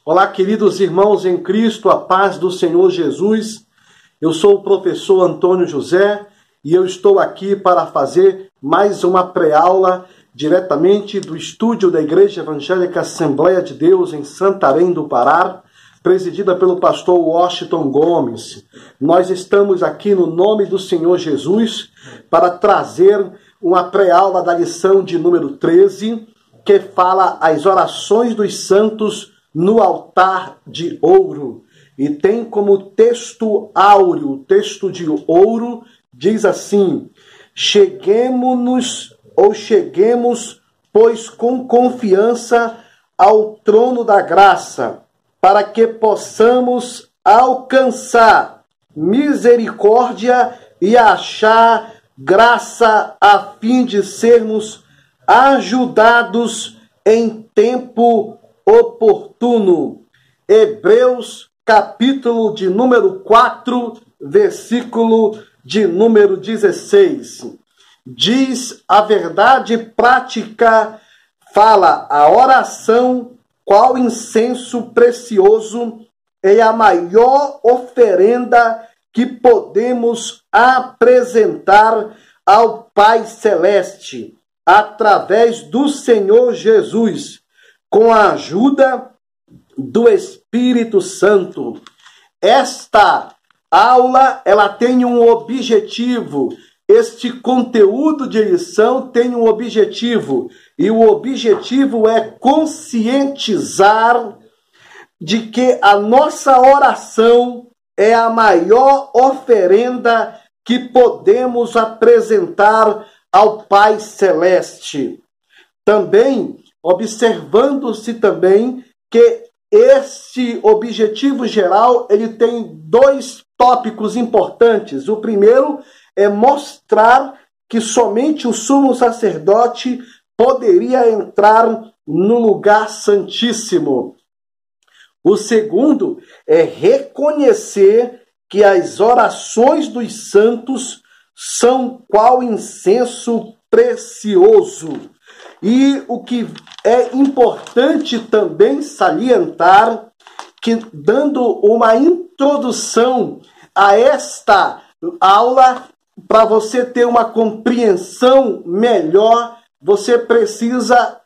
Olá, queridos irmãos em Cristo, a paz do Senhor Jesus. Eu sou o professor Antônio José e eu estou aqui para fazer mais uma pré-aula diretamente do estúdio da Igreja Evangélica Assembleia de Deus em Santarém do Pará, presidida pelo pastor Washington Gomes. Nós estamos aqui no nome do Senhor Jesus para trazer uma pré-aula da lição de número 13, que fala as orações dos santos no altar de ouro. E tem como texto áureo, o texto de ouro diz assim: cheguemos, pois, com confiança ao trono da graça, para que possamos alcançar misericórdia e achar graça a fim de sermos ajudados em tempo oportuno. Hebreus, capítulo de número 4, versículo de número 16. Diz a verdade prática, fala a oração, qual incenso precioso é a maior oferenda que podemos apresentar ao Pai Celeste, através do Senhor Jesus, com a ajuda do Espírito Santo. Esta aula, ela tem um objetivo. Este conteúdo de lição tem um objetivo. E o objetivo é conscientizar de que a nossa oração é a maior oferenda que podemos apresentar ao Pai Celeste. Também, observando-se também que este objetivo geral, ele tem dois tópicos importantes. O primeiro é mostrar que somente o sumo sacerdote poderia entrar no lugar santíssimo. O segundo é reconhecer que as orações dos santos são qual incenso precioso. E o que é importante também salientar, que dando uma introdução a esta aula, para você ter uma compreensão melhor, você precisa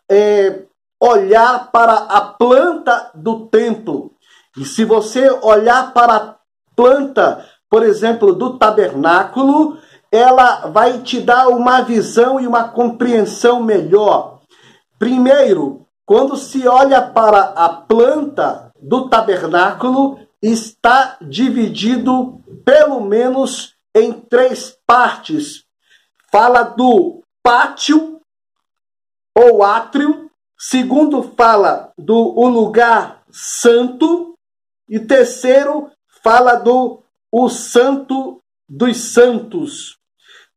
olhar para a planta do templo. E se você olhar para a planta, por exemplo, do tabernáculo, ela vai te dar uma visão e uma compreensão melhor. Primeiro, quando se olha para a planta do tabernáculo, está dividido pelo menos em 3 partes. Fala do pátio ou átrio. Segundo, fala do lugar santo. E terceiro, fala do santo dos santos.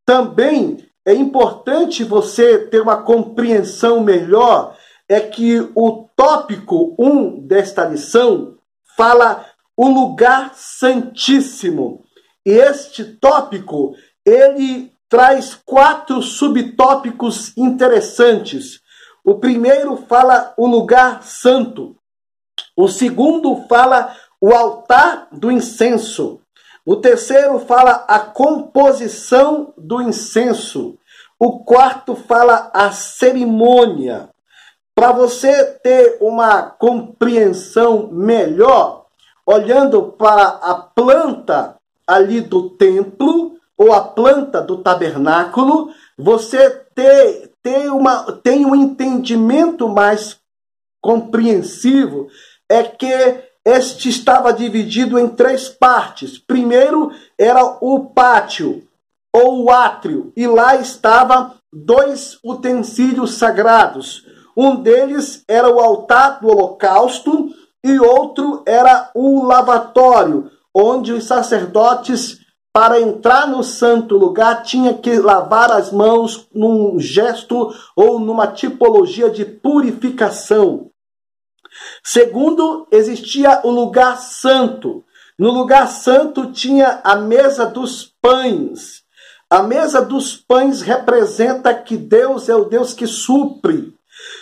Também é importante você ter uma compreensão melhor, é que o tópico 1 desta lição fala o lugar santíssimo. E este tópico, ele traz 4 subtópicos interessantes. O primeiro fala o lugar santo. O segundo fala o altar do incenso. O terceiro fala a composição do incenso. O quarto fala a cerimônia. Para você ter uma compreensão melhor, olhando para a planta ali do templo, ou a planta do tabernáculo, você tem um entendimento mais compreensivo, é que este estava dividido em 3 partes. Primeiro era o pátio, ou o átrio, e lá estavam 2 utensílios sagrados. Um deles era o altar do holocausto, e outro era o lavatório, onde os sacerdotes, para entrar no santo lugar, tinham que lavar as mãos num gesto ou numa tipologia de purificação. Segundo, existia o lugar santo. No lugar santo tinha a mesa dos pães. A mesa dos pães representa que Deus é o Deus que supre.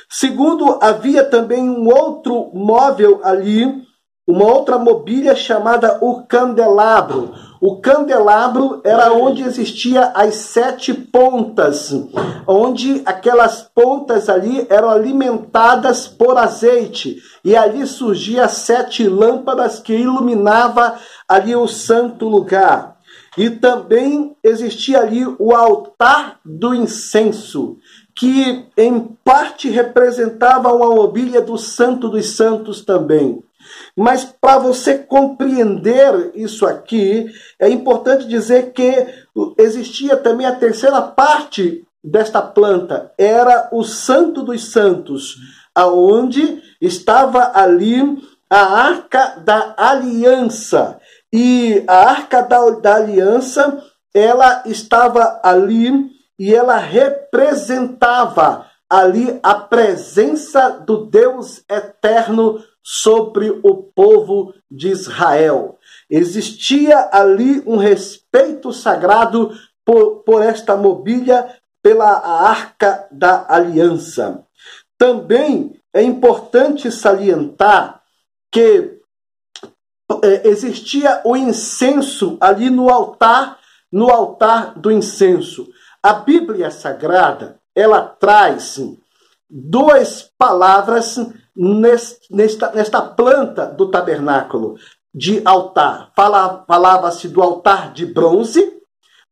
Segundo, havia também um outro móvel ali, uma outra mobília chamada o candelabro. O candelabro era onde existia as 7 pontas, onde aquelas pontas ali eram alimentadas por azeite. E ali surgia 7 lâmpadas que iluminava ali o santo lugar. E também existia ali o altar do incenso, que em parte representava uma mobília do Santo dos Santos também. Mas para você compreender isso aqui, é importante dizer que existia também a terceira parte desta planta, era o Santo dos Santos, aonde estava ali a Arca da Aliança. E a Arca da Aliança, ela estava ali e ela representava ali a presença do Deus eterno sobre o povo de Israel. Existia ali um respeito sagrado por esta mobília, pela Arca da Aliança. Também é importante salientar que existia o incenso ali no altar do incenso. A Bíblia Sagrada, ela traz 2 palavras nesta planta do tabernáculo de altar. Falava-se do altar de bronze,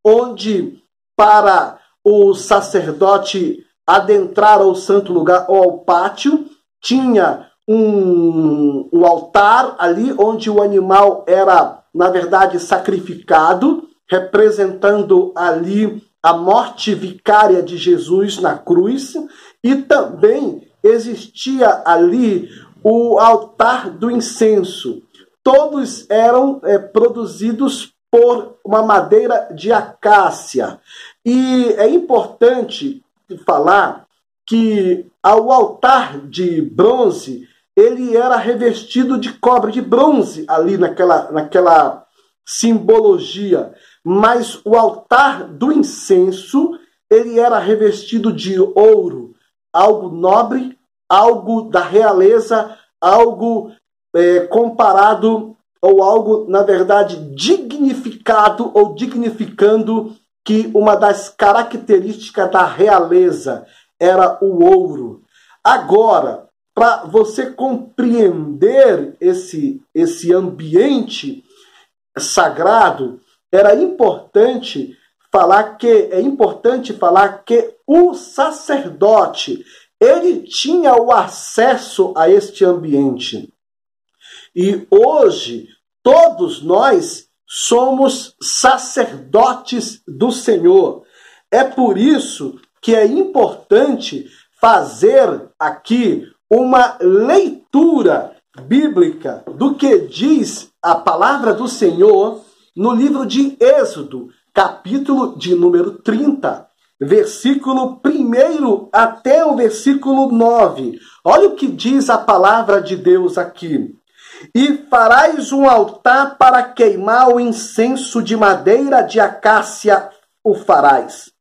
onde para o sacerdote adentrar ao santo lugar ou ao pátio, tinha um altar ali onde o animal era, na verdade, sacrificado, representando ali a morte vicária de Jesus na cruz, e também existia ali o altar do incenso. Todos eram produzidos por uma madeira de acácia. E é importante falar que o altar de bronze, ele era revestido de cobre, de bronze, ali naquela simbologia. Mas o altar do incenso, ele era revestido de ouro, algo nobre, algo da realeza, algo comparado, ou algo, na verdade, dignificado ou dignificando, que uma das características da realeza era o ouro. Agora, para você compreender esse ambiente sagrado, é importante falar que o sacerdote, ele tinha o acesso a este ambiente. E hoje, todos nós somos sacerdotes do Senhor. É por isso que é importante fazer aqui uma leitura bíblica do que diz a palavra do Senhor no livro de Êxodo, capítulo de número 30, versículo 1 até o versículo 9. Olha o que diz a palavra de Deus aqui. E farás um altar para queimar o incenso de madeira de acácia, o farás.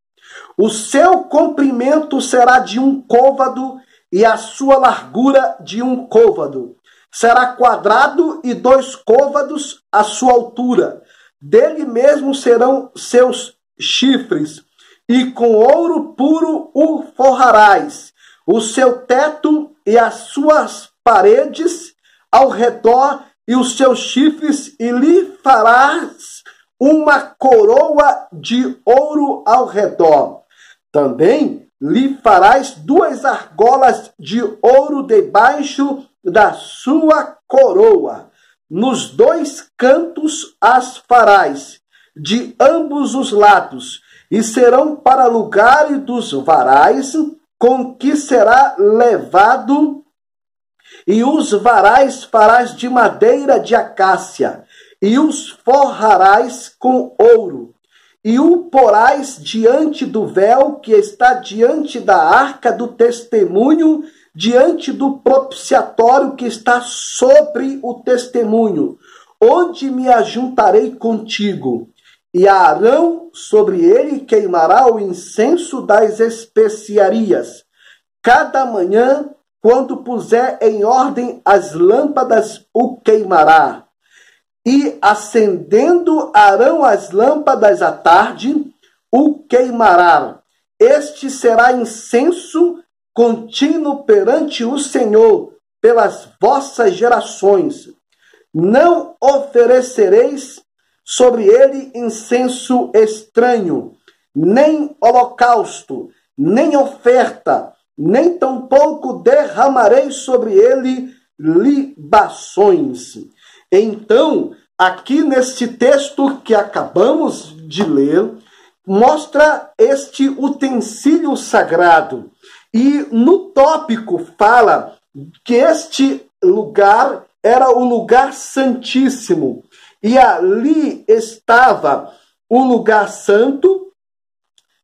O seu comprimento será de 1 côvado e a sua largura de 1 côvado. Será quadrado e 2 côvados a sua altura. Dele mesmo serão seus chifres, e com ouro puro o forrarás. O seu teto e as suas paredes ao redor e os seus chifres, e lhe farás uma coroa de ouro ao redor. Também lhe farás 2 argolas de ouro debaixo da sua coroa. Nos 2 cantos as farás, de ambos os lados, e serão para lugar dos varais com que será levado, e os varais farás de madeira de acácia, e os forrarás com ouro, e o porás diante do véu que está diante da arca do testemunho, diante do propiciatório que está sobre o testemunho, onde me ajuntarei contigo. E Arão sobre ele queimará o incenso das especiarias. Cada manhã, quando puser em ordem as lâmpadas, o queimará. E acendendo Arão as lâmpadas à tarde, o queimará. Este será incenso contínuo perante o Senhor pelas vossas gerações. Não oferecereis sobre ele incenso estranho, nem holocausto, nem oferta, nem tampouco derramareis sobre ele libações. Então, aqui neste texto que acabamos de ler, mostra este utensílio sagrado. E no tópico fala que este lugar era o lugar santíssimo. E ali estava o lugar santo.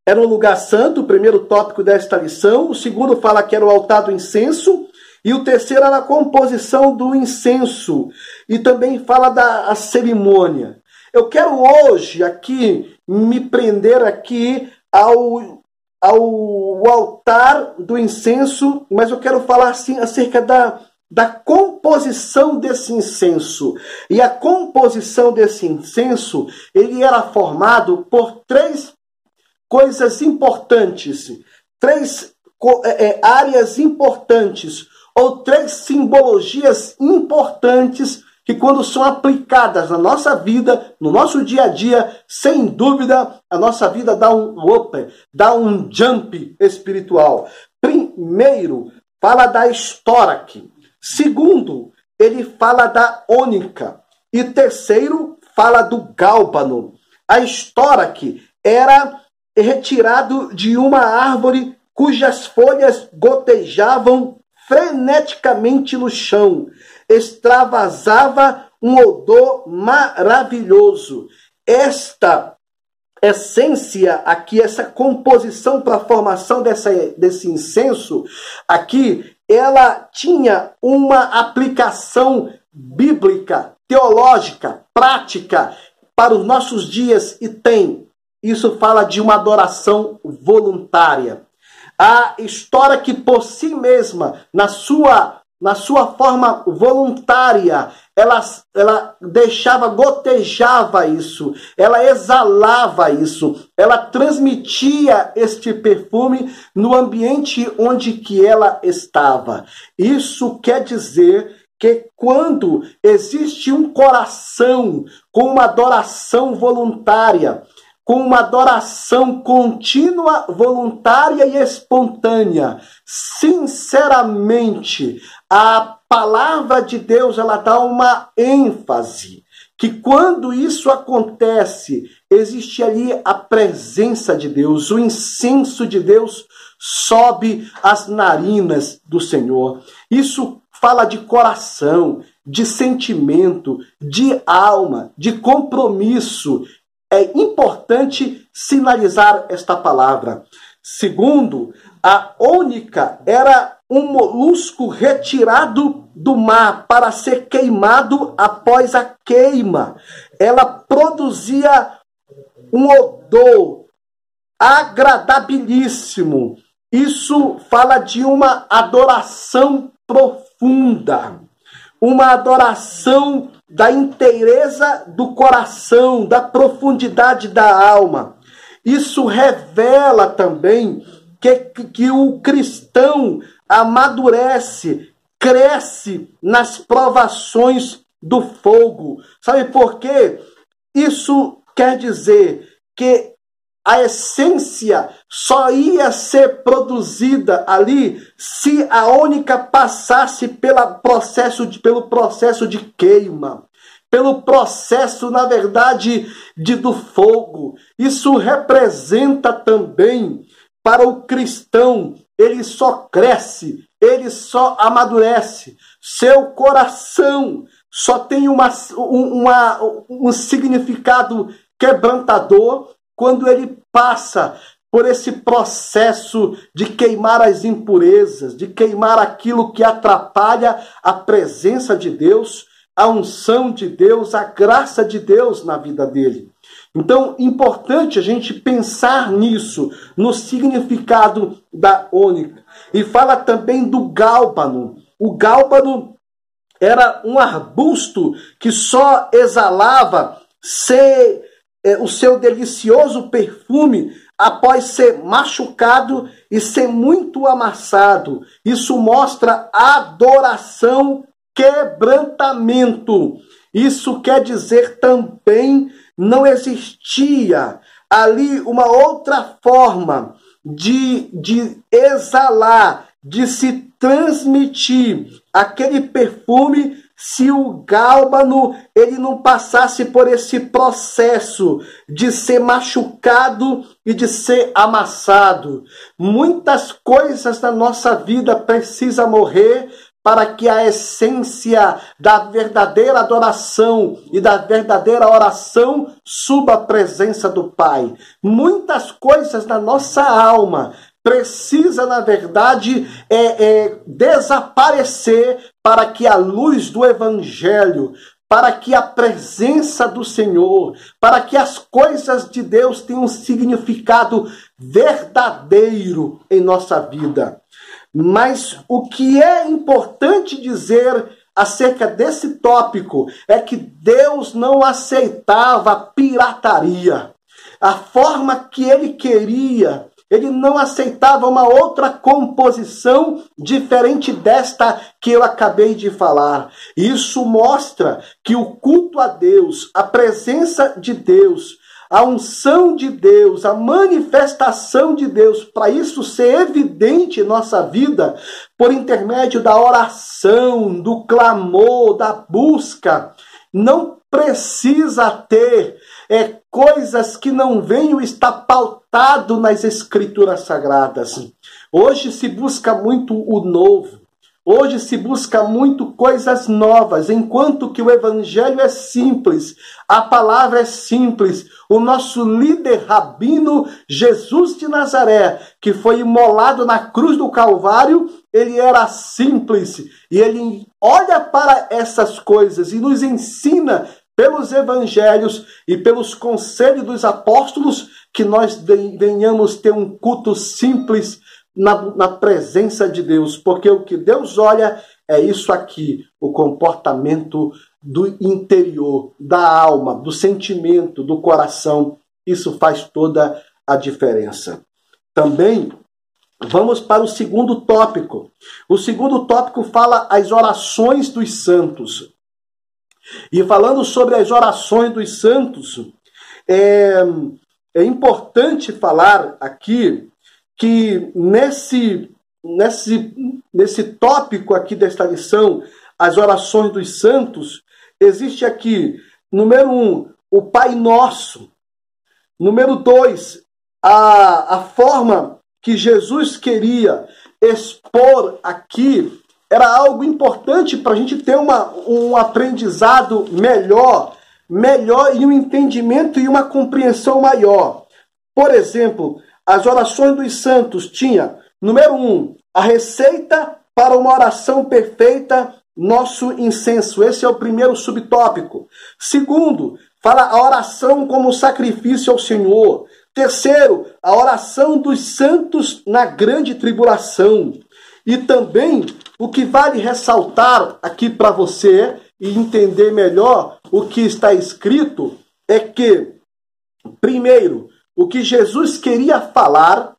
Era um lugar santo, o primeiro tópico desta lição. O segundo fala que era o altar do incenso. E o terceiro era a composição do incenso. E também fala da cerimônia. Eu quero hoje aqui me prender aqui ao altar do incenso, mas eu quero falar assim acerca da composição desse incenso. E a composição desse incenso, ele era formado por três coisas importantes, três áreas importantes, ou três simbologias importantes que quando são aplicadas na nossa vida, no nosso dia a dia, sem dúvida, a nossa vida dá um up, dá um jump espiritual. Primeiro, fala da estoraque. Segundo, ele fala da ônica. E terceiro, fala do gálbano. A estoraque era retirado de uma árvore cujas folhas gotejavam freneticamente no chão. Extravasava um odor maravilhoso. Esta essência aqui, essa composição para a formação desse incenso, aqui, ela tinha uma aplicação bíblica, teológica, prática para os nossos dias e tem. Isso fala de uma adoração voluntária. A história que por si mesma, na sua forma voluntária, ela deixava, gotejava isso, ela exalava isso, ela transmitia este perfume no ambiente onde que ela estava. Isso quer dizer que quando existe um coração com uma adoração voluntária, com uma adoração contínua, voluntária e espontânea, sinceramente, a palavra de Deus, ela dá uma ênfase, que quando isso acontece, existe ali a presença de Deus, o incenso de Deus sobe às narinas do Senhor. Isso fala de coração, de sentimento, de alma, de compromisso. É importante sinalizar esta palavra. Segundo, a ônica era um molusco retirado do mar para ser queimado após a queima. Ela produzia um odor agradabilíssimo. Isso fala de uma adoração profunda, uma adoração da inteireza do coração, da profundidade da alma. Isso revela também que o cristão amadurece, cresce nas provações do fogo. Sabe por quê? Isso quer dizer que a essência só ia ser produzida ali se a ônica passasse pelo processo de queima, pelo processo, na verdade, do fogo. Isso representa também para o cristão, ele só cresce, ele só amadurece. Seu coração só tem um significado quebrantador quando ele passa por esse processo de queimar as impurezas, de queimar aquilo que atrapalha a presença de Deus, a unção de Deus, a graça de Deus na vida dele. Então, importante a gente pensar nisso, no significado da ônica. E fala também do gálbano. O gálbano era um arbusto que só exalava o seu delicioso perfume após ser machucado e ser muito amassado. Isso mostra adoração, quebrantamento. Isso quer dizer também não existia ali uma outra forma de exalar, de se transmitir aquele perfume se o gálbano ele não passasse por esse processo de ser machucado e de ser amassado. Muitas coisas na nossa vida precisam morrer para que a essência da verdadeira adoração e da verdadeira oração suba à presença do Pai. Muitas coisas na nossa alma precisa, na verdade, desaparecer para que a luz do Evangelho, para que a presença do Senhor, para que as coisas de Deus tenham um significado verdadeiro em nossa vida. Mas o que é importante dizer acerca desse tópico é que Deus não aceitava pirataria. A forma que ele queria, ele não aceitava uma outra composição diferente desta que eu acabei de falar. Isso mostra que o culto a Deus, a presença de Deus, a unção de Deus, a manifestação de Deus, para isso ser evidente em nossa vida, por intermédio da oração, do clamor, da busca, não precisa ter coisas que não venham estar pautado nas Escrituras Sagradas. Hoje se busca muito o novo. Hoje se busca muito coisas novas, enquanto que o Evangelho é simples, a palavra é simples. O nosso líder rabino, Jesus de Nazaré, que foi imolado na cruz do Calvário, ele era simples. E ele olha para essas coisas e nos ensina pelos evangelhos e pelos conselhos dos apóstolos que nós venhamos ter um culto simples na presença de Deus, porque o que Deus olha é isso aqui, o comportamento do interior, da alma, do sentimento, do coração. Isso faz toda a diferença. Também vamos para o segundo tópico. O segundo tópico fala as orações dos santos. E falando sobre as orações dos santos, é importante falar aqui que nesse tópico aqui desta lição, as orações dos santos, existe aqui, número 1, o Pai Nosso. Número 2, a forma que Jesus queria expor aqui era algo importante para a gente ter um aprendizado melhor e um entendimento e uma compreensão maior. Por exemplo, as orações dos santos tinha, número 1, a receita para uma oração perfeita, nosso incenso. Esse é o primeiro subtópico. Segundo, fala a oração como sacrifício ao Senhor. Terceiro, a oração dos santos na grande tribulação. E também, o que vale ressaltar aqui para você e entender melhor o que está escrito é que, primeiro, o que Jesus queria falar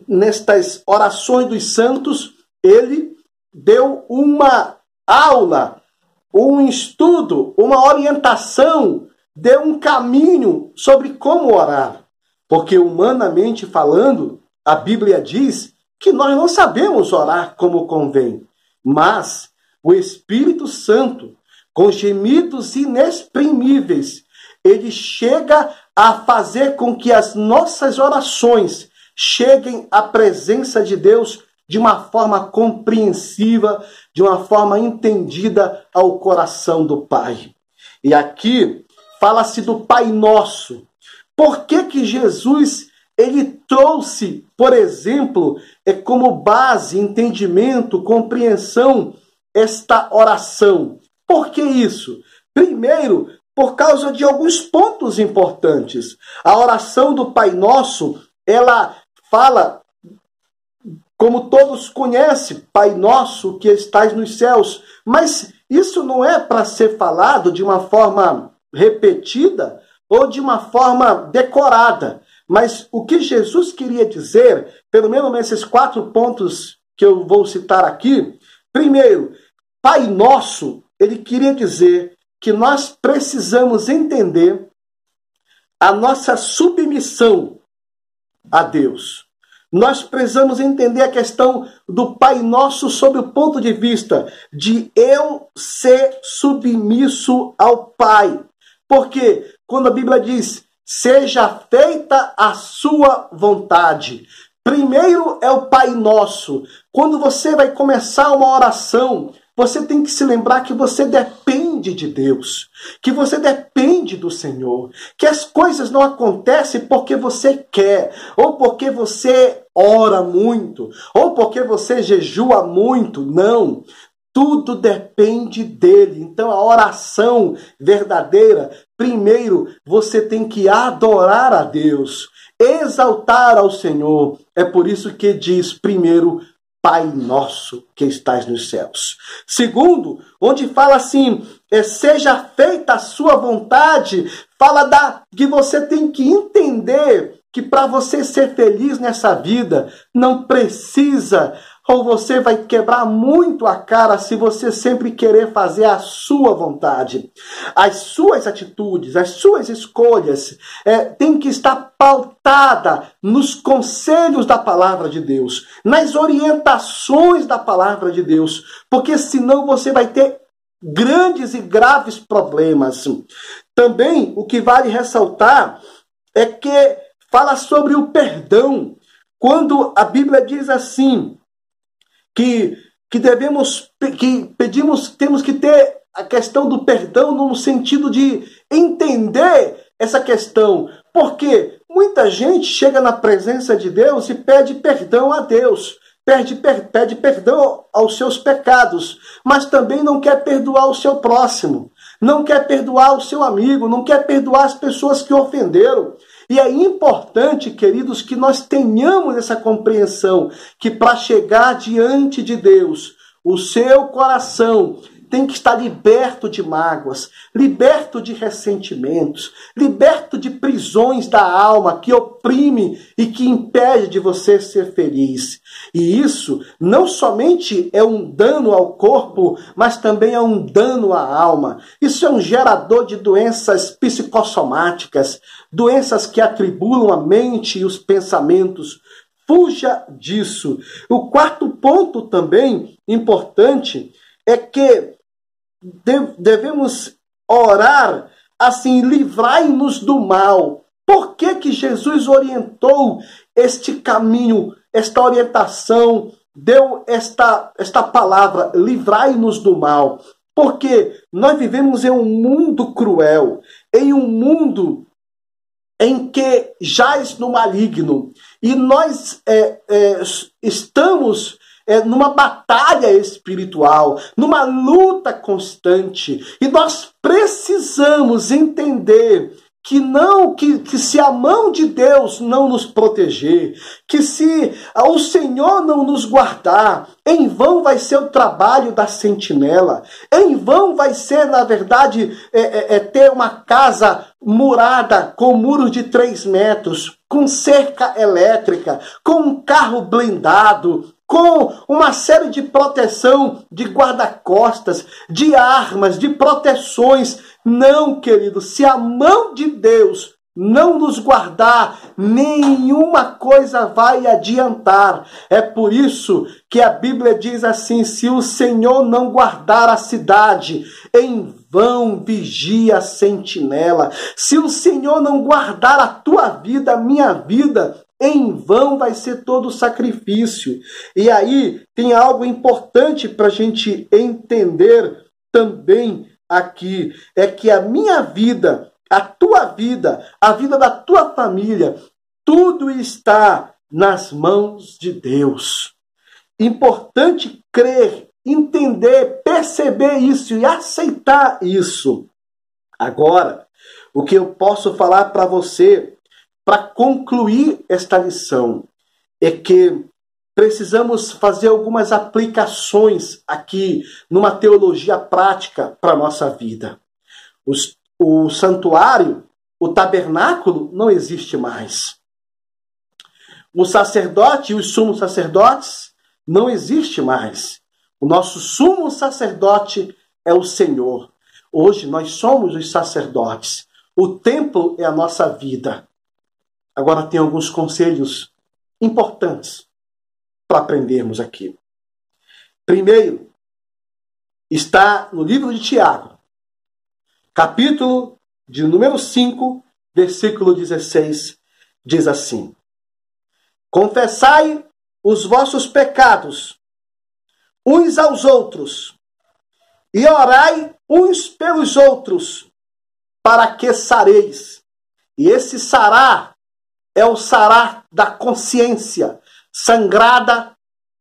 nestas orações dos santos, ele deu uma aula, um estudo, uma orientação, deu um caminho sobre como orar. Porque, humanamente falando, a Bíblia diz que nós não sabemos orar como convém, mas o Espírito Santo, com gemidos inexprimíveis, ele chega a fazer com que as nossas orações cheguem à presença de Deus de uma forma compreensiva, de uma forma entendida ao coração do Pai. E aqui fala-se do Pai Nosso. Por que Jesus ele trouxe, por exemplo, como base, entendimento, compreensão, esta oração? Por que isso? Primeiro, por causa de alguns pontos importantes. A oração do Pai Nosso, ela fala, como todos conhecem, Pai Nosso que estais nos céus. Mas isso não é para ser falado de uma forma repetida ou de uma forma decorada. Mas o que Jesus queria dizer, pelo menos nesses 4 pontos que eu vou citar aqui, primeiro, Pai Nosso, ele queria dizer que nós precisamos entender a nossa submissão a Deus. Nós precisamos entender a questão do Pai Nosso sob o ponto de vista de eu ser submisso ao Pai. Porque quando a Bíblia diz, seja feita a sua vontade, primeiro é o Pai Nosso. Quando você vai começar uma oração, você tem que se lembrar que você depende de Deus, que você depende do Senhor, que as coisas não acontecem porque você quer, ou porque você ora muito, ou porque você jejua muito. Não, tudo depende dele. Então a oração verdadeira, primeiro você tem que adorar a Deus, exaltar ao Senhor. É por isso que diz primeiro, Pai Nosso que estás nos céus. Segundo, onde fala assim, seja feita a sua vontade, fala que você tem que entender que para você ser feliz nessa vida, não precisa, ou você vai quebrar muito a cara se você sempre querer fazer a sua vontade. As suas atitudes, as suas escolhas têm que estar pautada nos conselhos da palavra de Deus, nas orientações da palavra de Deus, porque senão você vai ter grandes e graves problemas. Também o que vale ressaltar é que fala sobre o perdão. Quando a Bíblia diz assim, temos que ter a questão do perdão no sentido de entender essa questão. Porque muita gente chega na presença de Deus e pede perdão a Deus, pede perdão aos seus pecados, mas também não quer perdoar o seu próximo, não quer perdoar o seu amigo, não quer perdoar as pessoas que ofenderam. E é importante, queridos, que nós tenhamos essa compreensão, que para chegar diante de Deus, o seu coração tem que estar liberto de mágoas, liberto de ressentimentos, liberto de prisões da alma que oprime e que impede de você ser feliz. E isso não somente é um dano ao corpo, mas também é um dano à alma. Isso é um gerador de doenças psicossomáticas, doenças que atribulam a mente e os pensamentos. Fuja disso. O 4º ponto também importante é que devemos orar assim, livrai-nos do mal. Por que Jesus orientou este caminho, esta orientação, deu esta palavra, livrai-nos do mal? Porque nós vivemos em um mundo cruel, em um mundo em que jaz no maligno, e nós estamos numa batalha espiritual, numa luta constante, e nós precisamos entender que se a mão de Deus não nos proteger, que se o Senhor não nos guardar, em vão vai ser o trabalho da sentinela, em vão vai ser, na verdade, ter uma casa murada com muros de 3 metros, com cerca elétrica, com um carro blindado, com uma série de proteção, de guarda-costas, de armas, de proteções. Não, querido, se a mão de Deus não nos guardar, nenhuma coisa vai adiantar. É por isso que a Bíblia diz assim, se o Senhor não guardar a cidade, em vão vigia a sentinela. Se o Senhor não guardar a tua vida, a minha vida, em vão vai ser todo o sacrifício. E aí tem algo importante para a gente entender também aqui, é que a minha vida, a tua vida, a vida da tua família, tudo está nas mãos de Deus. Importante crer entender, perceber isso e aceitar isso. Agora, o que eu posso falar para você, para concluir esta lição, é que precisamos fazer algumas aplicações aqui numa teologia prática para a nossa vida. O santuário, o tabernáculo, não existe mais. O sacerdote e os sumos sacerdotes não existe mais. O nosso sumo sacerdote é o Senhor. Hoje nós somos os sacerdotes. O templo é a nossa vida. Agora tem alguns conselhos importantes para aprendermos aqui. Primeiro, está no livro de Tiago, capítulo de número 5, versículo 16, diz assim: confessai os vossos pecados uns aos outros e orai uns pelos outros, para que sareis. E esse sarar é o sarar da consciência, sangrada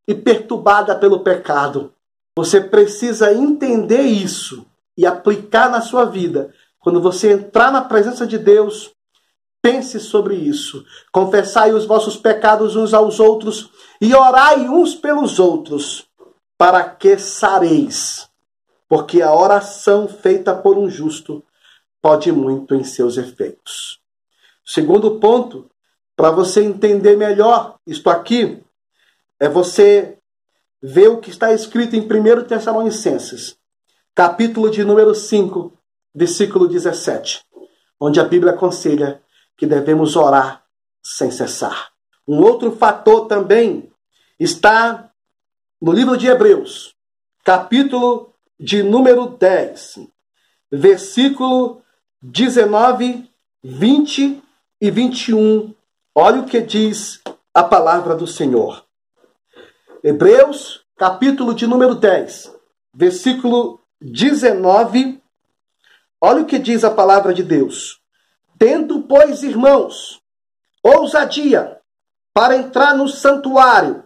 e perturbada pelo pecado. Você precisa entender isso e aplicar na sua vida. Quando você entrar na presença de Deus, pense sobre isso. Confessai os vossos pecados uns aos outros e orai uns pelos outros, para que sareis. Porque a oração feita por um justo pode muito em seus efeitos. Segundo ponto, para você entender melhor isto aqui, é você ver o que está escrito em 1 Tessalonicenses, capítulo de número 5, versículo 17, onde a Bíblia aconselha que devemos orar sem cessar. Um outro fator também está no livro de Hebreus, capítulo de número 10, versículo 19, 20 e 21. Olha o que diz a palavra do Senhor. Hebreus, capítulo de número 10, versículo 19. Olha o que diz a palavra de Deus. Tendo, pois, irmãos, ousadia para entrar no santuário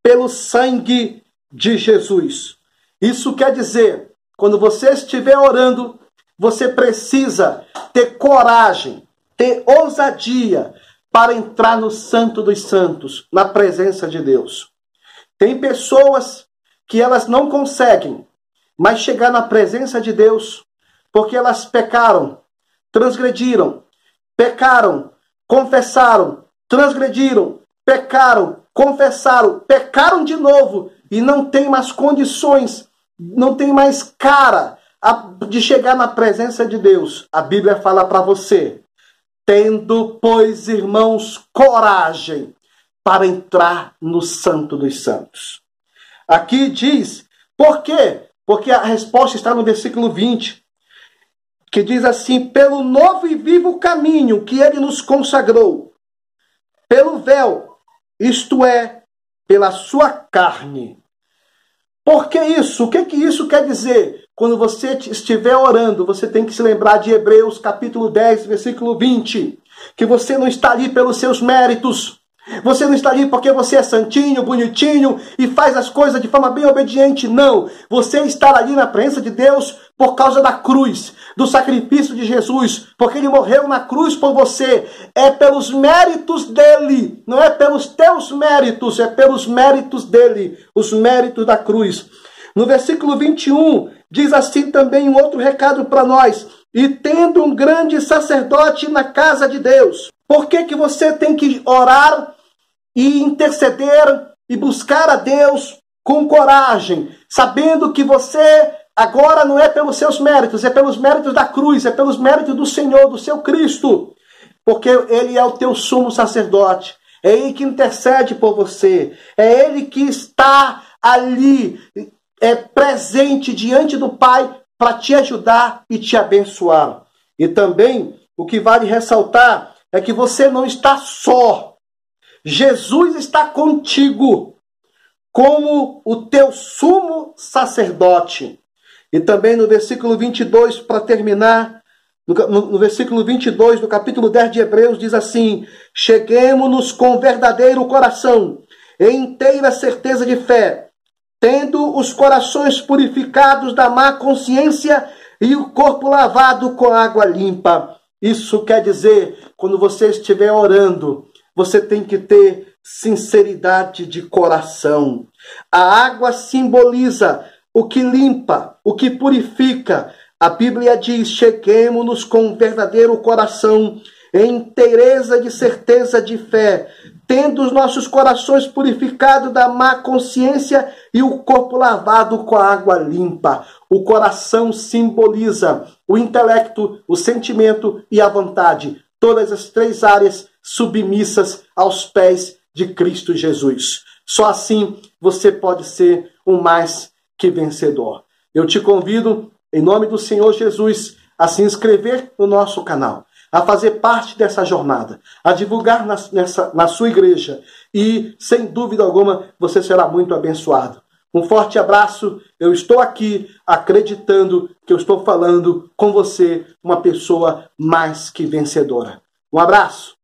pelo sangue de Jesus. Isso quer dizer, quando você estiver orando, você precisa ter coragem, ter ousadia para entrar no Santo dos Santos, na presença de Deus. Tem pessoas que elas não conseguem mais chegar na presença de Deus porque elas pecaram, transgrediram, pecaram, confessaram, transgrediram, pecaram, confessaram, pecaram de novo e não tem mais condições, não tem mais cara de chegar na presença de Deus. A Bíblia fala para você: tendo, pois, irmãos, coragem para entrar no Santo dos Santos. Aqui diz, por quê? Porque a resposta está no versículo 20, que diz assim: pelo novo e vivo caminho que ele nos consagrou, pelo véu, isto é, pela sua carne. Por que isso? O que isso quer dizer? Quando você estiver orando, você tem que se lembrar de Hebreus capítulo 10, versículo 20, que você não está ali pelos seus méritos. Você não está ali porque você é santinho, bonitinho e faz as coisas de forma bem obediente. Não. Você está ali na presença de Deus por causa da cruz, do sacrifício de Jesus, porque ele morreu na cruz por você. É pelos méritos dele, não é pelos teus méritos, é pelos méritos dele, os méritos da cruz. No versículo 21, diz assim também um outro recado para nós: e tendo um grande sacerdote na casa de Deus. Por que você tem que orar e interceder e buscar a Deus com coragem, sabendo que você agora não é pelos seus méritos, é pelos méritos da cruz, é pelos méritos do Senhor, do seu Cristo, porque ele é o teu sumo sacerdote, é ele que intercede por você, é ele que está ali, presente diante do Pai para te ajudar e te abençoar. E também, o que vale ressaltar é que você não está só. Jesus está contigo como o teu sumo sacerdote. E também no versículo 22, para terminar, no versículo 22 do capítulo 10 de Hebreus, diz assim: cheguemo-nos com verdadeiro coração, em inteira certeza de fé, tendo os corações purificados da má consciência e o corpo lavado com água limpa. Isso quer dizer, quando você estiver orando, você tem que ter sinceridade de coração. A água simboliza o que limpa, o que purifica. A Bíblia diz: cheguemo-nos com um verdadeiro coração, em inteireza de certeza de fé, tendo os nossos corações purificados da má consciência e o corpo lavado com a água limpa. O coração simboliza o intelecto, o sentimento e a vontade. Todas as três áreas submissas aos pés de Cristo Jesus. Só assim você pode ser um mais que vencedor. Eu te convido, em nome do Senhor Jesus, a se inscrever no nosso canal, a fazer parte dessa jornada, a divulgar na sua igreja e, sem dúvida alguma, você será muito abençoado. Um forte abraço. Eu estou aqui acreditando que eu estou falando com você, uma pessoa mais que vencedora. Um abraço.